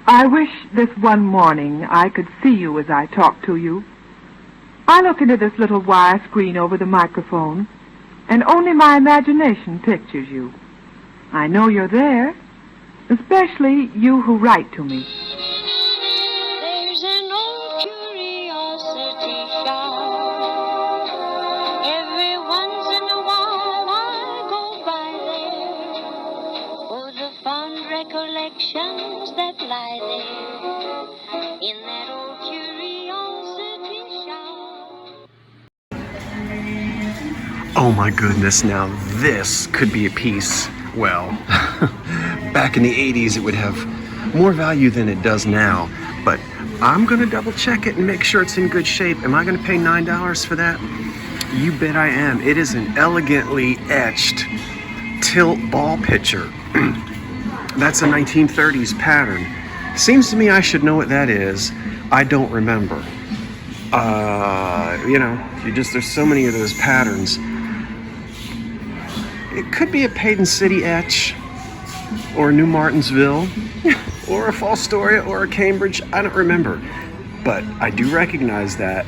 I wish this one morning I could see you as I talk to you. I look into this little wire screen over the microphone, and only my imagination pictures you. I know you're there, especially you who write to me. There's an old curiosity shop. Every once in a while I go by there for the fond recollections that lie there in that old curiosity shop. Oh my goodness, now this could be a piece. Well, back in the 80s it would have more value than it does now, but I'm gonna double check it and make sure it's in good shape. Am I gonna pay $9 for that? You bet I am. It is an elegantly etched tilt ball pitcher. That's a 1930s pattern. Seems to me I should know what that is. I don't remember. There's so many of those patterns. It could be a Payton City etch, or a New Martinsville, or a Fostoria, or a Cambridge. I don't remember. But I do recognize that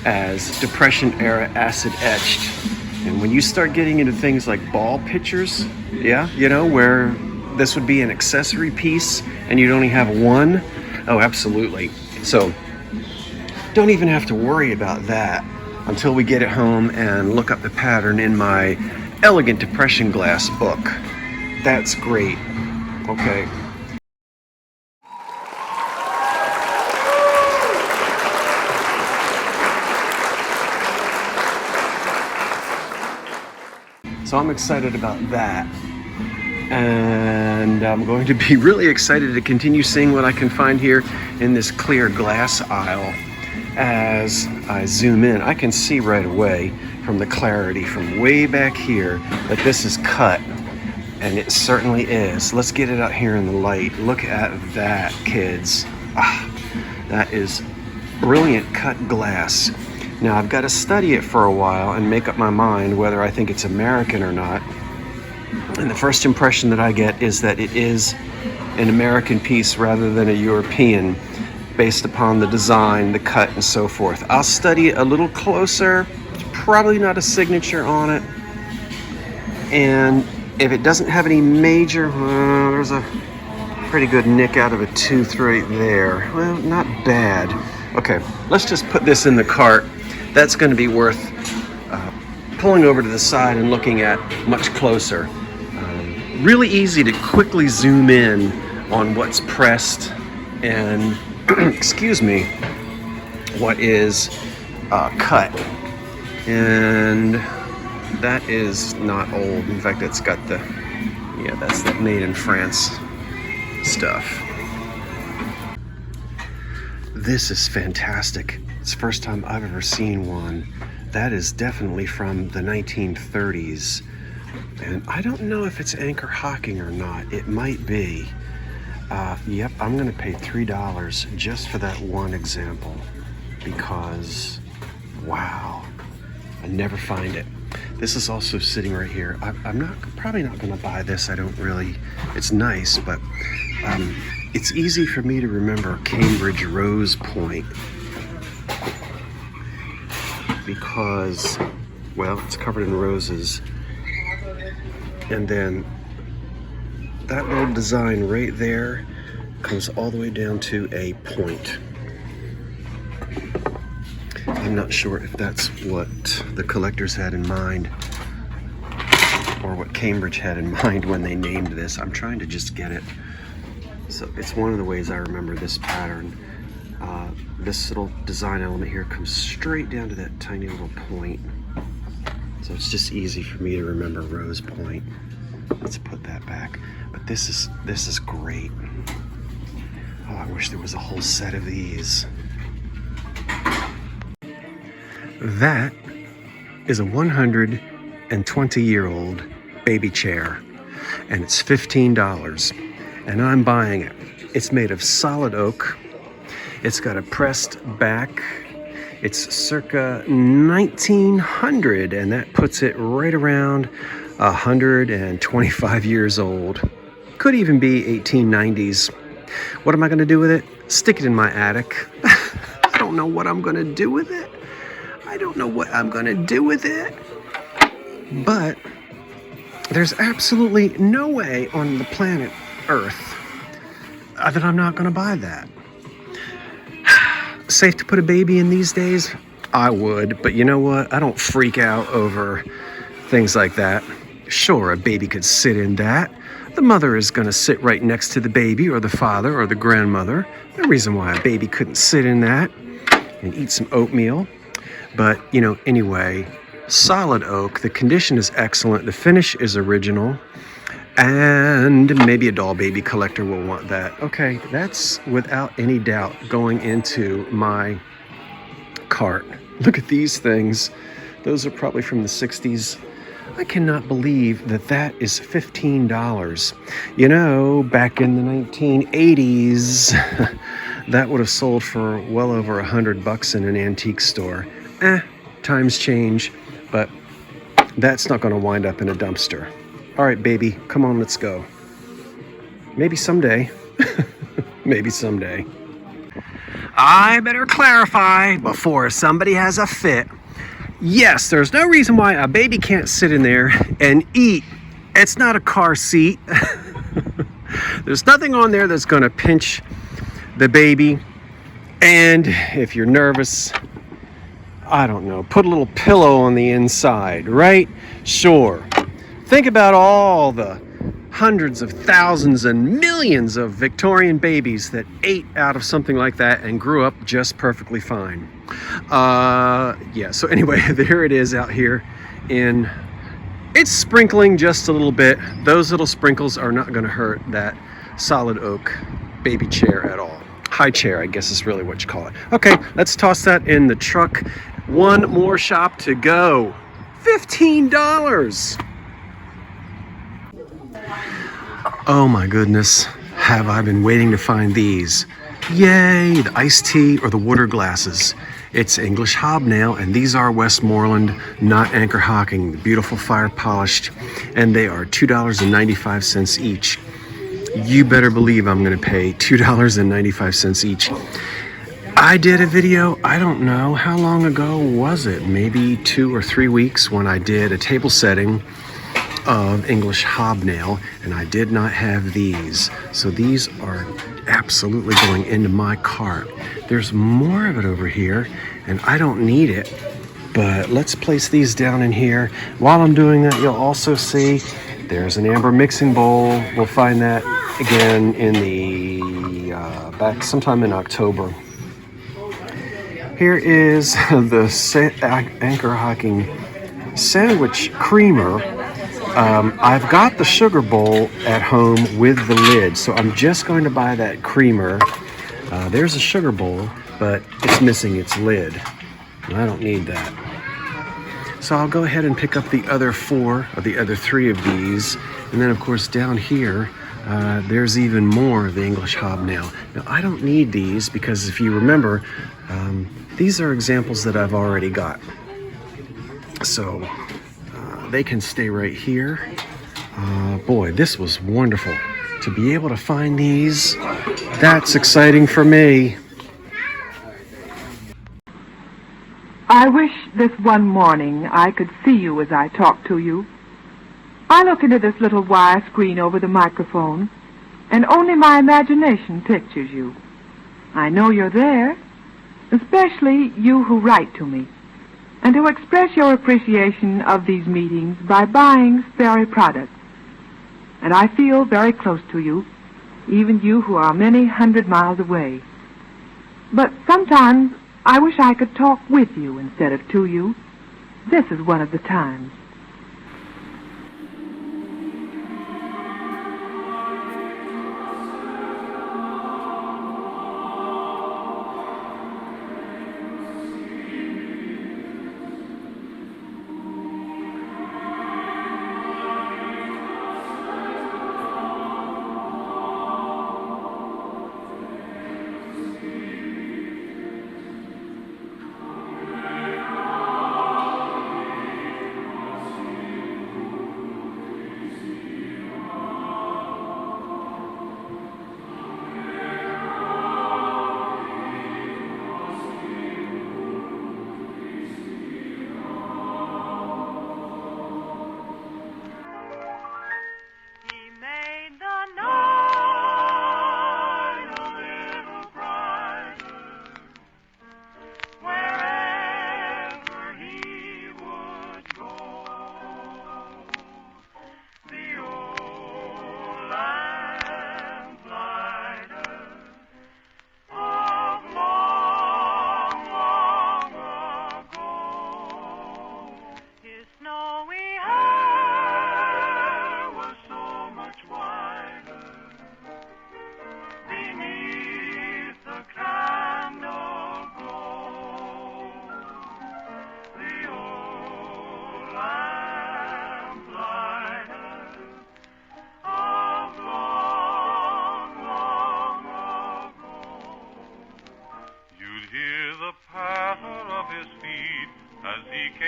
as Depression era acid etched. And when you start getting into things like ball pitchers, where this would be an accessory piece and you'd only have one, oh, absolutely. So don't even have to worry about that until we get it home and look up the pattern in my Elegant Depression Glass book. That's great. Okay. So I'm excited about that. And I'm going to be really excited to continue seeing what I can find here in this clear glass aisle. As I zoom in, I can see right away from the clarity from way back here that this is cut, and it certainly is. Let's get it out here in the light. Look at that, kids. That is brilliant cut glass. Now I've got to study it for a while and make up my mind whether I think it's American or not. And the first impression that I get is that it is an American piece rather than a European, based upon the design, the cut, and so forth. I'll study it a little closer. It's probably not a signature on it. And if it doesn't have any major, there's a pretty good nick out of a tooth right there. Well, not bad. Okay, let's just put this in the cart. That's going to be worth pulling over to the side and looking at much closer. Really easy to quickly zoom in on what's pressed and excuse me, what is cut. And that is not old. In fact, it's got that's the made in France stuff. This is fantastic. It's the first time I've ever seen one. That is definitely from the 1930s. And I don't know if it's anchor hocking or not. It might be. Yep, I'm gonna pay $3 just for that one example because, wow, I never find it. This is also sitting right here. I'm probably not gonna buy this. It's nice, but it's easy for me to remember Cambridge Rose Point because, well, it's covered in roses. And then that little design right there comes all the way down to a point. I'm not sure if that's what the collectors had in mind or what Cambridge had in mind when they named this. I'm trying to just get it. So it's one of the ways I remember this pattern. This little design element here comes straight down to that tiny little point. So it's just easy for me to remember Rose Point. Let's put that back. But this is great. Oh, I wish there was a whole set of these. That is a 120-year-old baby chair, and it's $15, and I'm buying it. It's made of solid oak. It's got a pressed back. It's circa 1900, and that puts it right around 125 years old. Could even be 1890s. What am I going to do with it? Stick it in my attic. I don't know what I'm going to do with it. I don't know what I'm going to do with it. But there's absolutely no way on the planet Earth that I'm not going to buy that. Safe to put a baby in these days? I would, but you know what? I don't freak out over things like that. Sure, a baby could sit in that. The mother is going to sit right next to the baby, or the father, or the grandmother. No reason why a baby couldn't sit in that and eat some oatmeal. But, anyway, solid oak. The condition is excellent. The finish is original. And maybe a doll baby collector will want that. Okay, that's without any doubt going into my cart. Look at these things. Those are probably from the 60s. I cannot believe that is $15. Back in the 1980s, that would have sold for well over $100 in an antique store. Times change, but that's not going to wind up in a dumpster. All right, baby, come on, let's go. Maybe someday. Maybe someday. I better clarify before somebody has a fit. Yes, there's no reason why a baby can't sit in there and eat. It's not a car seat. There's nothing on there that's going to pinch the baby. And if you're nervous, I don't know, put a little pillow on the inside, right? Sure. Think about all the hundreds of thousands and millions of Victorian babies that ate out of something like that and grew up just perfectly fine. So anyway, there it is out here it's sprinkling just a little bit. Those little sprinkles are not going to hurt that solid oak baby chair at all. High chair, I guess is really what you call it. Okay, let's toss that in the truck. One more shop to go. $15. Oh my goodness, have I been waiting to find these. Yay, the iced tea or the water glasses. It's English hobnail, and these are Westmoreland, not Anchor Hocking, beautiful fire polished, and they are $2.95 each. You better believe I'm going to pay $2.95 each. I did a video, I don't know, how long ago was it? Maybe 2 or 3 weeks, when I did a table setting of English hobnail, and I did not have these. So these are absolutely going into my cart. There's more of it over here, and I don't need it, but let's place these down in here. While I'm doing that, you'll also see there's an amber mixing bowl. We'll find that again in the back sometime in October. Here is the Anchor Hocking sandwich creamer. I've got the sugar bowl at home with the lid, so I'm just going to buy that creamer. There's a sugar bowl, but it's missing its lid. I don't need that. So I'll go ahead and pick up the other 4 or the other 3 of these. And then, of course, down here, there's even more of the English hobnail. Now, I don't need these because if you remember, these are examples that I've already got. So they can stay right here. Boy, this was wonderful. To be able to find these, that's exciting for me. I wish this one morning I could see you as I talk to you. I look into this little wire screen over the microphone, and only my imagination pictures you. I know you're there, especially you who write to me, and who express your appreciation of these meetings by buying Sperry products. And I feel very close to you, even you who are many hundred miles away. But sometimes I wish I could talk with you instead of to you. This is one of the times.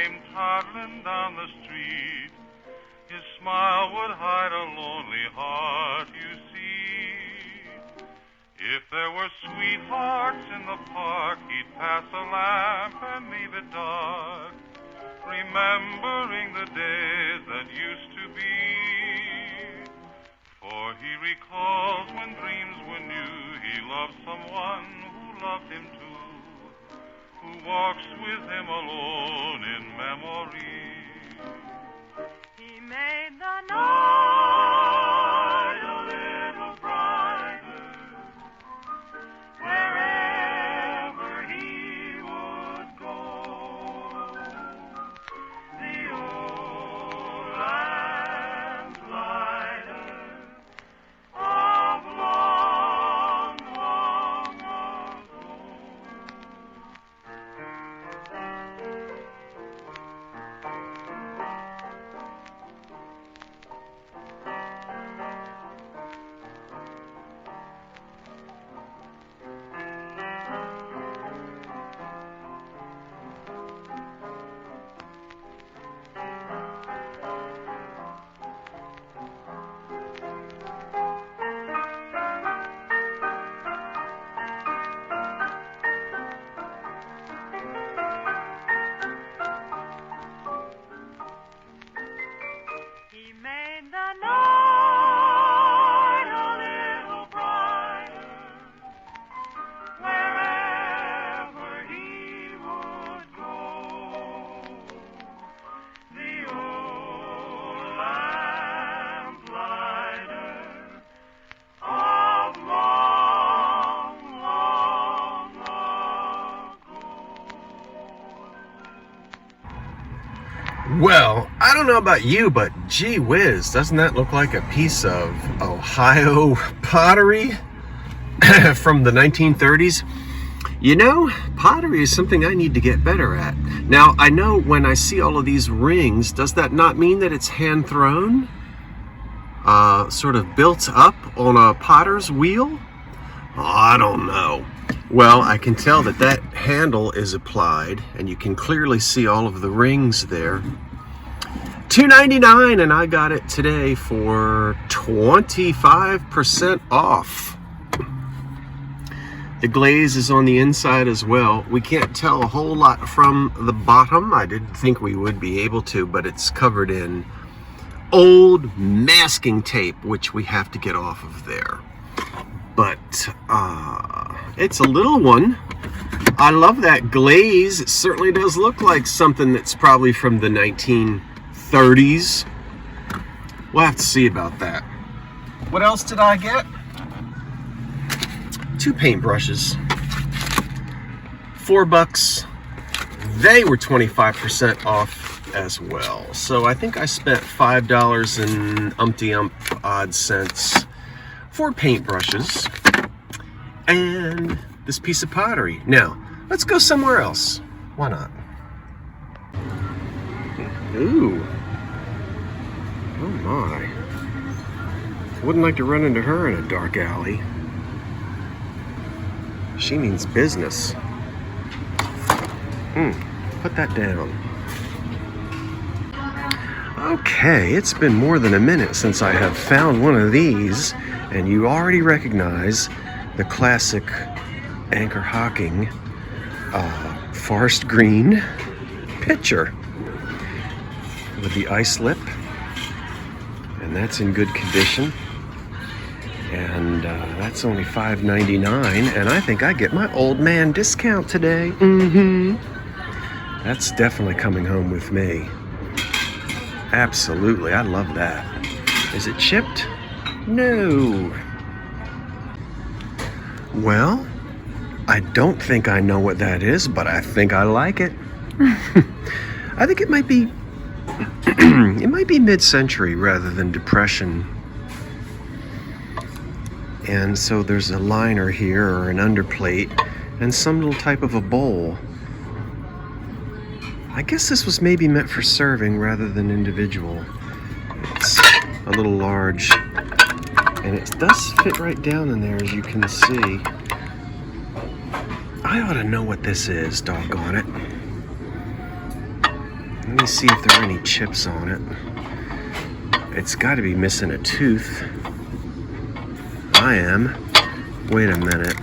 came toddling down the street. His smile would hide a lonely heart, you see. If there were sweethearts in the park, he'd pass a lamp and leave it dark, remembering the days that used to be. For he recalls when dreams were new, he loved someone who loved him too, who walks with him alone in memory. He made the night a little brighter wherever he would go. The old lamplighter of long, long ago. He made the night a little brighter wherever he would go. The old lamplighter of long, long ago. Well, I don't know about you, but gee whiz, doesn't that look like a piece of Ohio pottery from the 1930s? You know, pottery is something I need to get better at. Now, I know when I see all of these rings, does that not mean that it's hand thrown? Sort of built up on a potter's wheel? Oh, I don't know. Well, I can tell that that handle is applied, and you can clearly see all of the rings there. $2.99, and I got it today for 25% off. The glaze is on the inside as well. We can't tell a whole lot from the bottom. I didn't think we would be able to, but it's covered in old masking tape, which we have to get off of there. But it's a little one. I love that glaze. It certainly does look like something that's probably from the 1930s. We'll have to see about that. What else did I get? 2 paintbrushes. $4. They were 25% off as well. So I think I spent $5 and umpty-ump odd cents for paintbrushes and this piece of pottery. Now, let's go somewhere else. Why not? Ooh. Oh my. Wouldn't like to run into her in a dark alley. She means business. Put that down. Okay, it's been more than a minute since I have found one of these, and you already recognize the classic Anchor Hocking forest green pitcher with the ice lip, and that's in good condition. And that's only $5.99, and I think I get my old man discount today. That's definitely coming home with me. Absolutely, I love that. Is it chipped? No. Well, I don't think I know what that is, but I think I like it. I think it might be it might be mid-century rather than Depression. And so there's a liner here or an underplate and some little type of a bowl. I guess this was maybe meant for serving rather than individual. It's a little large, and it does fit right down in there, as you can see. I ought to know what this is, doggone it. Let me see if there are any chips on it. It's got to be missing a tooth. I am. Wait a minute.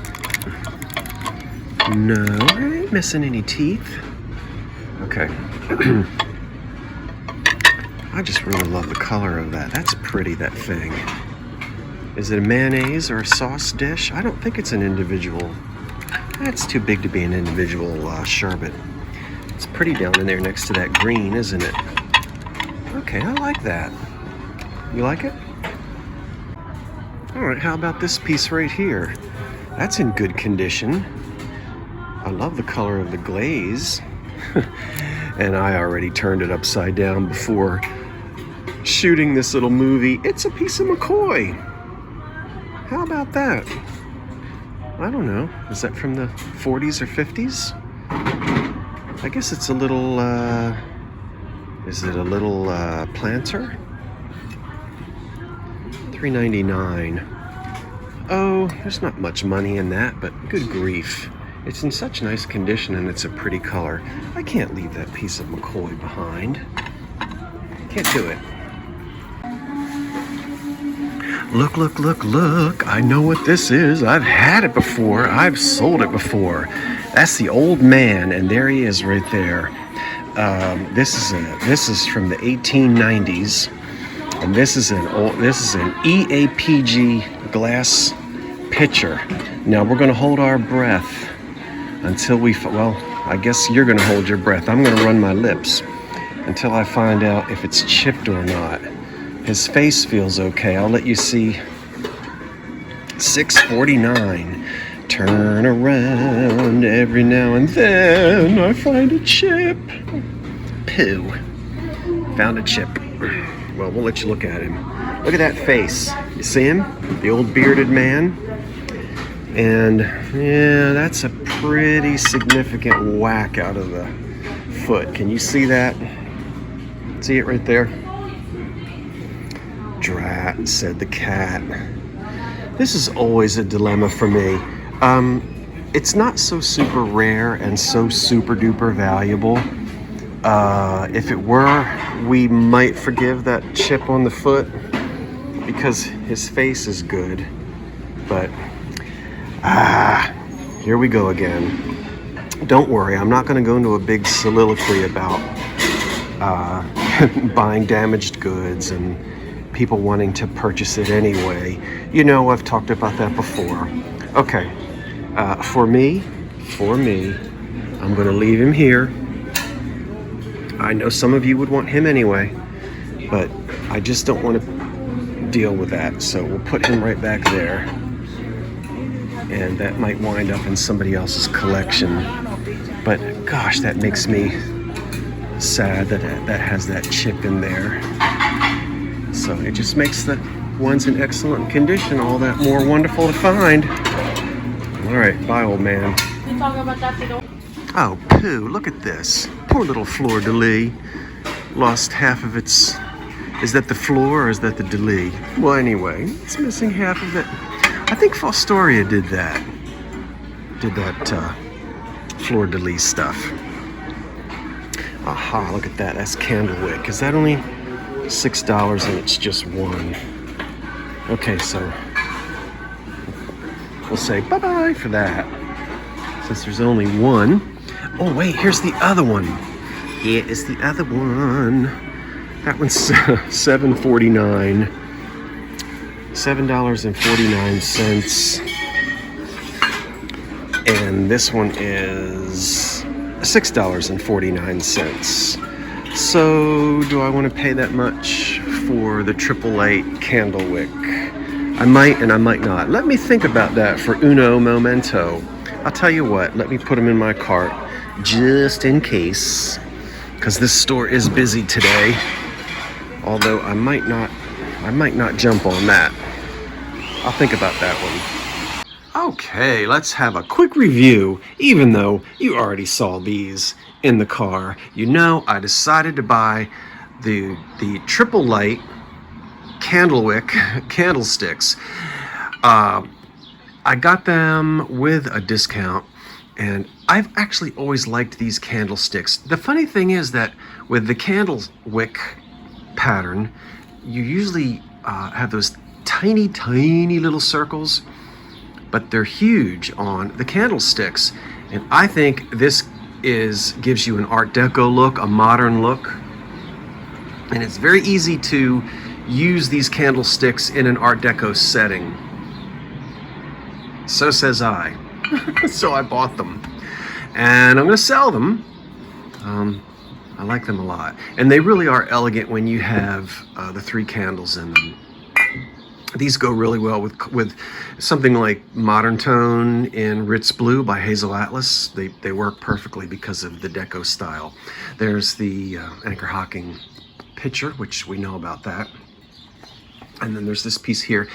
No, I ain't missing any teeth. Okay. I just really love the color of that. That's pretty, that thing. Is it a mayonnaise or a sauce dish? I don't think it's an individual. That's too big to be an individual sherbet. It's pretty down in there next to that green, isn't it? Okay, I like that. You like it? All right, how about this piece right here? That's in good condition. I love the color of the glaze. And I already turned it upside down before shooting this little movie. It's a piece of McCoy. How about that? I don't know. Is that from the 40s or 50s? I guess it's a little, is it a little planter? $3.99. Oh, there's not much money in that, but good grief. It's in such nice condition and it's a pretty color. I can't leave that piece of McCoy behind. Can't do it. Look, look, look, look. I know what this is. I've had it before. I've sold it before. That's the old man, and there he is right there. This is from the 1890s, and this is an EAPG glass pitcher. Now we're going to hold our breath until well, I guess you're going to hold your breath. I'm going to run my lips until I find out if it's chipped or not. His face feels okay. I'll let you see. $6.49. Turn around every now and then. I find a chip. Pooh. Found a chip. Well, we'll let you look at him. Look at that face. You see him? The old bearded man. And yeah, that's a pretty significant whack out of the foot. Can you see that? See it right there? Drat, said the cat. This is always a dilemma for me. It's not so super rare and so super duper valuable. If it were, we might forgive that chip on the foot because his face is good. But, here we go again. Don't worry, I'm not going to go into a big soliloquy about buying damaged goods and people wanting to purchase it anyway. You know, I've talked about that before. Okay, for me, I'm going to leave him here. I know some of you would want him anyway, but I just don't want to deal with that. So we'll put him right back there. And that might wind up in somebody else's collection. But gosh, that makes me sad that that has that chip in there. So it just makes the ones in excellent condition all that more wonderful to find. All right, bye, old man. Oh, Pooh, look at this. Poor little fleur-de-lis. Lost half of its... Is that the floor or is that the de-lis? Well, anyway, it's missing half of it. I think Fostoria did that. Fleur-de-lis stuff. Aha, look at that. That's candlewick. Is that only $6 and it's just one? Okay, so we'll say bye-bye for that. Since there's only one. Oh, wait, here's the other one. Here is the other one. That one's $7.49. $7.49. And this one is $6.49. So, do I want to pay that much for the AAA Candlewick? I might and I might not. Let me think about that for uno momento. I'll tell you what, let me put them in my cart just in case, because this store is busy today. Although I might not jump on that. I'll think about that one. Okay, let's have a quick review, even though you already saw these in the car. You know, I decided to buy the triple light Candlewick candlesticks. I got them with a discount, And I've actually always liked these candlesticks. The funny thing is that with the candle wick pattern, you usually have those tiny, tiny little circles, but they're huge on the candlesticks. And I think this gives you an Art Deco look, a modern look. And it's very easy to use these candlesticks in an Art Deco setting. So says I. So I bought them. And I'm going to sell them. I like them a lot. And they really are elegant when you have the 3 candles in them. These go really well with something like Modern Tone in Ritz Blue by Hazel Atlas. They work perfectly because of the deco style. There's the Anchor Hocking picture, which we know about that. And then there's this piece here.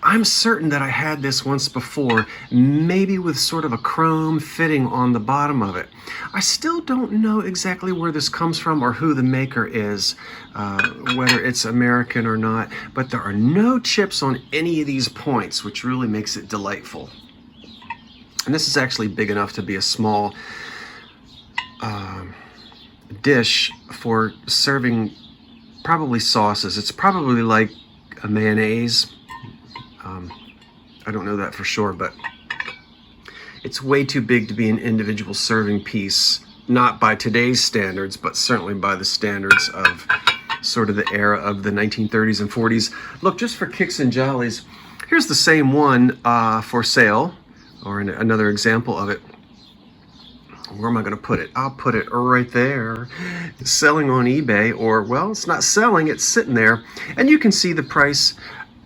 I'm certain that I had this once before, maybe with sort of a chrome fitting on the bottom of it. I still don't know exactly where this comes from or who the maker is, whether it's American or not, but there are no chips on any of these points, which really makes it delightful. And this is actually big enough to be a small dish for serving probably sauces. It's probably like a mayonnaise. I don't know that for sure, but it's way too big to be an individual serving piece, not by today's standards, but certainly by the standards of sort of the era of the 1930s and 40s. Look, just for kicks and jollies, here's the same one for sale, or another example of it. Where am I going to put it? I'll put it right there. It's selling on eBay, or, well, it's not selling, it's sitting there. And you can see the price.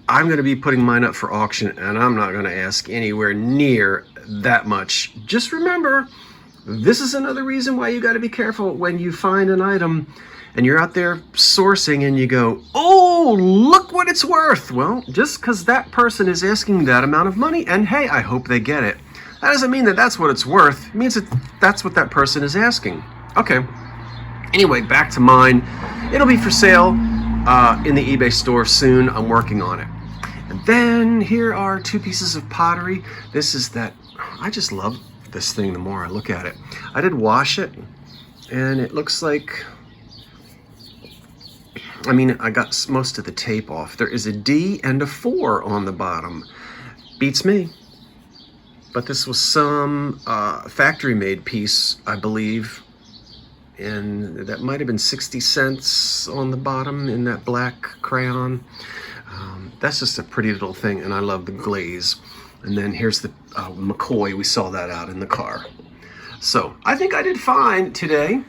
I'm going to be putting mine up for auction, and I'm not going to ask anywhere near that much. Just remember, this is another reason why you got to be careful when you find an item and you're out there sourcing and you go, oh, look what it's worth. Well, just because that person is asking that amount of money, and hey, I hope they get it. That doesn't mean that that's what it's worth. It means that that's what that person is asking. Okay. Anyway, back to mine. It'll be for sale in the eBay store soon. I'm working on it. And then here are 2 pieces of pottery. This is that, I just love this thing the more I look at it. I did wash it, and it looks like, I mean, I got most of the tape off. There is a D and a 4 on the bottom. Beats me. But this was some factory-made piece, I believe, and that might have been 60 cents on the bottom in that black crayon. That's just a pretty little thing, and I love the glaze. And then here's the McCoy. We saw that out in the car. So I think I did fine today.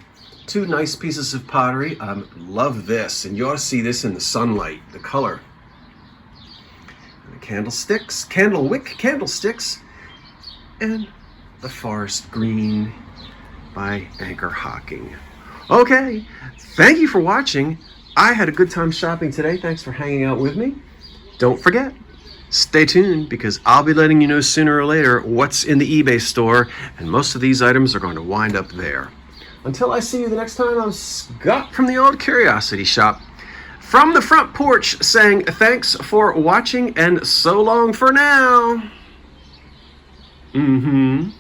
2 nice pieces of pottery. Love this, and you ought to see this in the sunlight, the color. And the candlesticks, candle wick candlesticks. And the Forest Green by Anchor Hocking. Okay, thank you for watching. I had a good time shopping today. Thanks for hanging out with me. Don't forget, stay tuned, because I'll be letting you know sooner or later what's in the eBay store, and most of these items are going to wind up there. Until I see you the next time, I'm Scott from the Old Curiosity Shop, from the front porch, saying thanks for watching and so long for now. Mm-hmm.